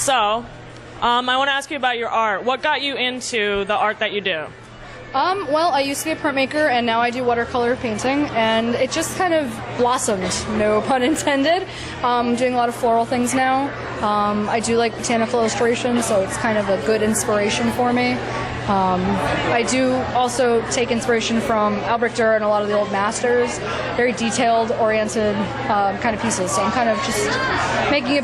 So, I want to ask you about your art. What got you into the art that you do? Well, I used to be a printmaker, and now I do watercolor painting, and it just kind of blossomed, no pun intended. I'm doing a lot of floral things now. I do like botanical illustration, so it's kind of a good inspiration for me. I do also take inspiration from Albrecht Dürer and a lot of the old masters, very detailed, oriented kind of pieces. So I'm kind of just making a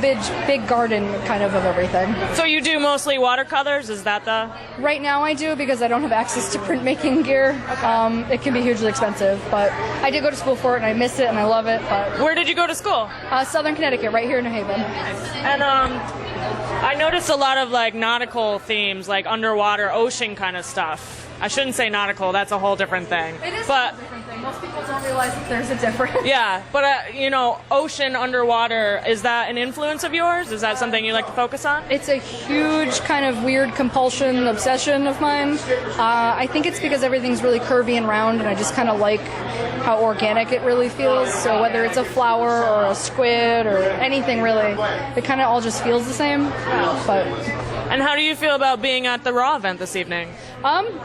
big garden kind of everything. So you do mostly watercolors? Is that the... Right now I do, because I don't have access to printmaking gear. It can be hugely expensive, but I did go to school for it and I miss it and I love it. But Where did you go to school? Southern Connecticut, right here in New Haven. And I noticed a lot of like nautical themes, like underwater, ocean kind of stuff. I shouldn't say nautical, that's a whole different thing. It is but, a different thing. Most people don't realize that there's a difference. Yeah, but you know, ocean, underwater, is that an influence of yours? Is that something you like to focus on? It's a huge kind of weird compulsion, obsession of mine. I think it's because everything's really curvy and round, and I just kind of like how organic it really feels. So whether it's a flower or a squid or anything really, it kind of all just feels the same. But And how do you feel about being at the Raw event this evening?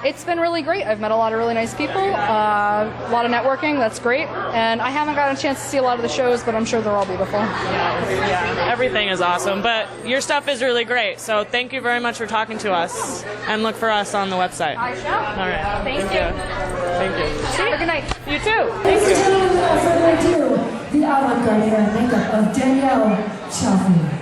It's been really great. I've met a lot of really nice people, a lot of networking, that's great. And I haven't gotten a chance to see a lot of the shows, but I'm sure they're all beautiful. Yeah, everything is awesome, but your stuff is really great. So thank you very much for talking to us, and look for us on the website. I shall. All right. Thank you. Thank you. Have a good night. You too. Ladies and gentlemen, without further ado, the avant-garde hair and makeup of Danielle Chaffee.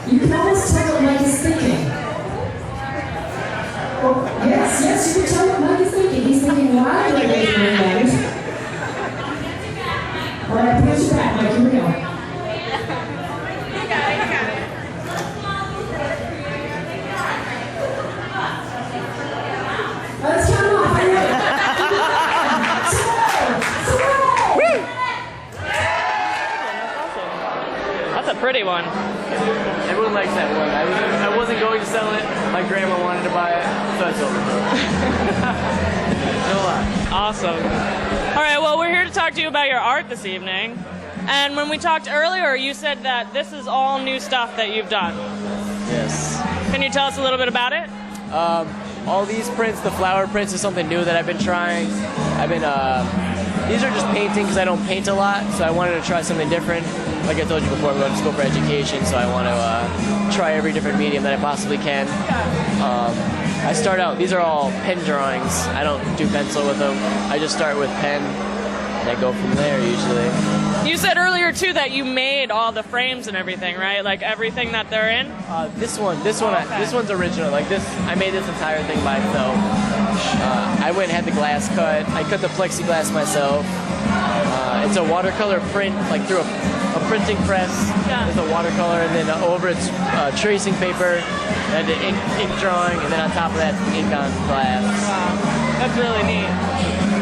You can almost tell what Mike is thinking. Oh, yes, you can tell what Mike is thinking. He's thinking, why do I make it? All right, push it back, Mike. Here we go. You got it. Let's count them off. Are you ready? That's a pretty one. Everyone likes that one. I wasn't going to sell it. My grandma wanted to buy it, so I sold it. No lie. Awesome. All right, well, we're here to talk to you about your art this evening. And when we talked earlier, you said that this is all new stuff that you've done. Yes. Can you tell us a little bit about it? All these prints, the flower prints, is something new that I've been trying. These are just painting because I don't paint a lot, so I wanted to try something different. Like I told you before, I'm going to school for education, so I want to try every different medium that I possibly can. I start out, these are all pen drawings. I don't do pencil with them. I just start with pen, and I go from there usually. You said earlier, too, that you made all the frames and everything, right? Like everything that they're in? This one's original. Like this, I made this entire thing by myself. I went and had the glass cut. I cut the plexiglass myself. It's a watercolor print, like through a printing press. Yeah. There's a watercolor, and then over it's tracing paper, and the ink drawing, and then on top of that, ink on glass. Wow, that's really neat.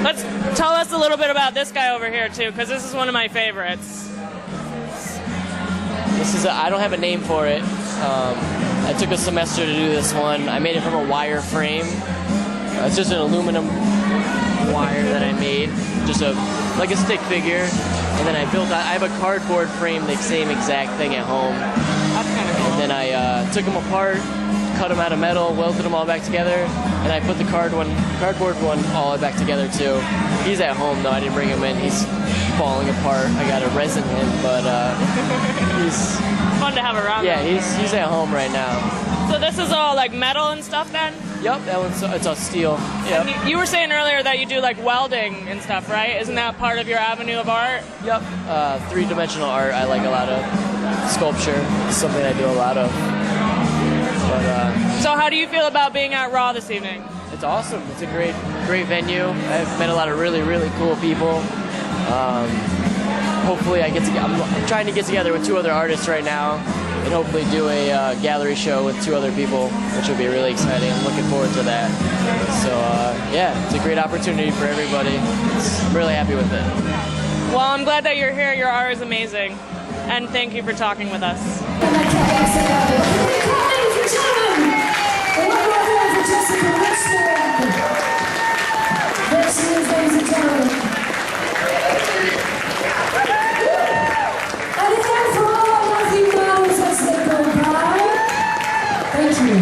Let's tell us a little bit about this guy over here, too, because this is one of my favorites. I don't have a name for it. I took a semester to do this one. I made it from a wire frame. It's just an aluminum wire that I made, just like a stick figure. And then I have a cardboard frame, the same exact thing at home. That's kind of cool. And then I took them apart, cut them out of metal, welded them all back together, and I put the cardboard one all back together too. He's at home though, I didn't bring him in. He's falling apart. I got to resin him, but he's fun to have around. Yeah, he's at home right now. So this is all like metal and stuff then? Yep, that one's it's all steel. Yep. And you were saying earlier that you do like welding and stuff, right? Isn't that part of your avenue of art? Yep. Three-dimensional art. I like a lot of sculpture. It's something I do a lot of. But, so how do you feel about being at Raw this evening? It's awesome. It's a great venue. I've met a lot of really, really cool people. Hopefully I'm trying to get together with 2 other artists right now and hopefully do a gallery show with 2 other people, which will be really exciting. I'm looking forward to that. So, yeah, it's a great opportunity for everybody. I'm really happy with it. Well, I'm glad that you're here. Your art is amazing. And thank you for talking with us. I'd like to ask ladies and gentlemen, a lot more room for Jessica Richmond. There she is, ladies and gentlemen. And again for all Matthew Miles as they go by. Thank you.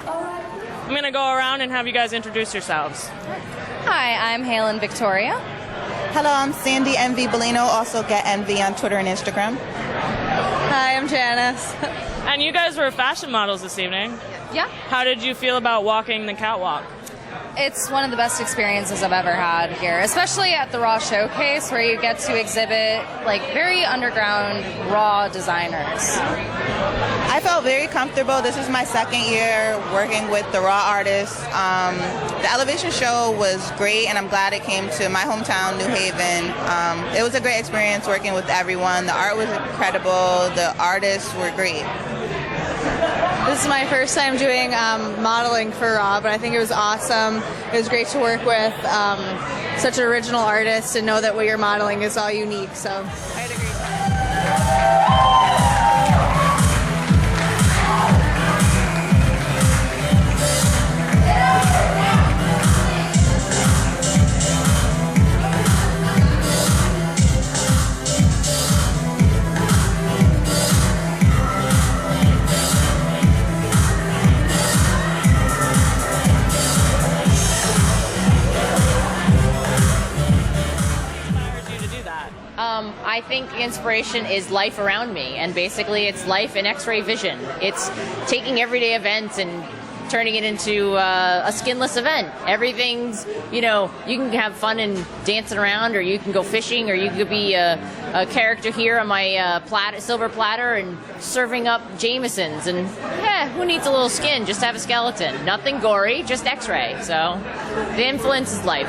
All right. I'm going to go around and have you guys introduce yourselves. Hi, I'm Halen Victoria. Hello, I'm Sandy MV Bellino, also get MV on Twitter and Instagram. Hi, I'm Janice. And you guys were fashion models this evening. Yeah. How did you feel about walking the catwalk? It's one of the best experiences I've ever had here, especially at the Raw Showcase where you get to exhibit like very underground raw designers. I felt very comfortable. This is my 2nd year working with the Raw artists. The Elevation show was great, and I'm glad it came to my hometown, New Haven. It was a great experience working with everyone. The art was incredible. The artists were great. This is my first time doing modeling for Raw, but I think it was awesome. It was great to work with such an original artist and know that what you're modeling is all unique. So I had a great time. I think the inspiration is life around me, and basically it's life in X-ray vision. It's taking everyday events and turning it into a skinless event. Everything's, you can have fun and dancing around, or you can go fishing, or you could be a character here on my silver platter and serving up Jamesons. And who needs a little skin? Just have a skeleton. Nothing gory, just X-ray. So the influence is life.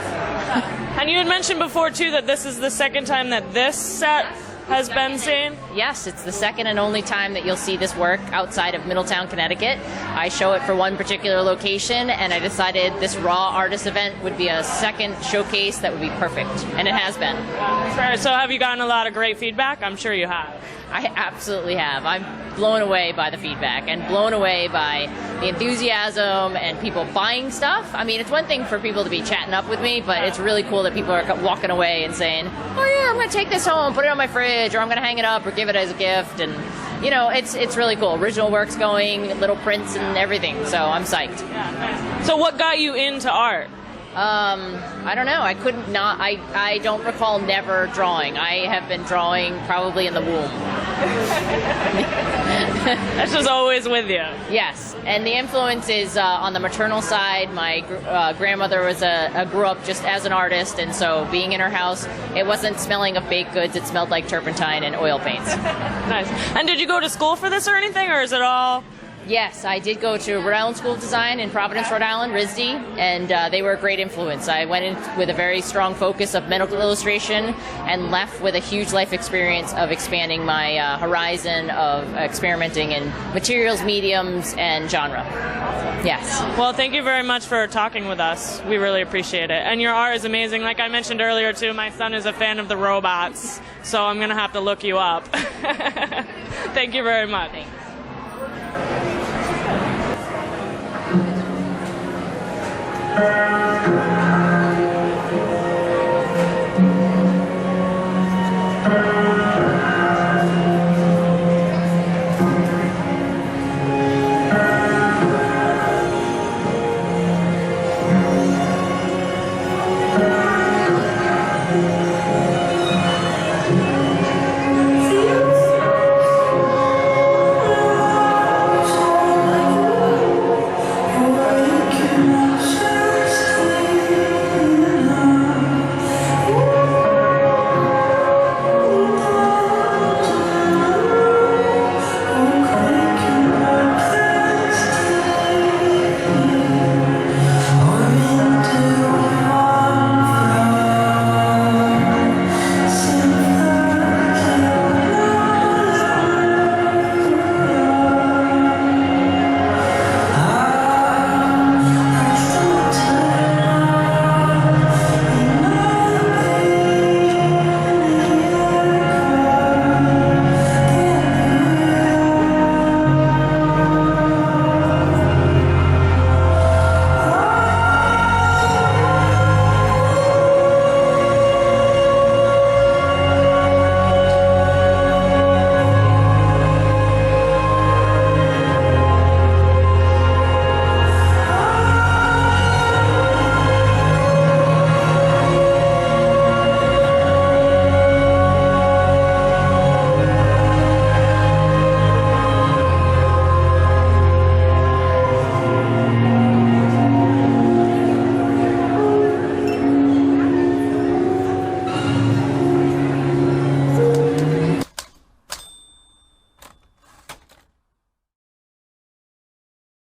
And you had mentioned before, too, that this is the 2nd time that this set has been seen? Yes, it's the second and only time that you'll see this work outside of Middletown, Connecticut. I show it for one particular location, and I decided this Raw Artist event would be a second showcase that would be perfect, and it has been. So have you gotten a lot of great feedback? I'm sure you have. I absolutely have. I'm blown away by the feedback and blown away by the enthusiasm and people buying stuff. I mean, it's one thing for people to be chatting up with me, but it's really cool that people are walking away and saying, oh yeah, I'm going to take this home, put it on my fridge, or I'm going to hang it up or give it as a gift. And, you know, it's really cool. Original work's going, little prints and everything, so I'm psyched. So what got you into art? I don't know. I don't recall never drawing. I have been drawing probably in the womb. That's just always with you. Yes, and the influence is on the maternal side. My grandmother grew up just as an artist, and so being in her house, it wasn't smelling of baked goods. It smelled like turpentine and oil paints. Nice. And did you go to school for this or anything, or is it all... Yes, I did go to Rhode Island School of Design in Providence, Rhode Island, RISD, and they were a great influence. I went in with a very strong focus of medical illustration and left with a huge life experience of expanding my horizon of experimenting in materials, mediums, and genre. Yes. Well, thank you very much for talking with us. We really appreciate it. And your art is amazing. Like I mentioned earlier, too, my son is a fan of the robots, so I'm going to have to look you up. Thank you very much. Thanks.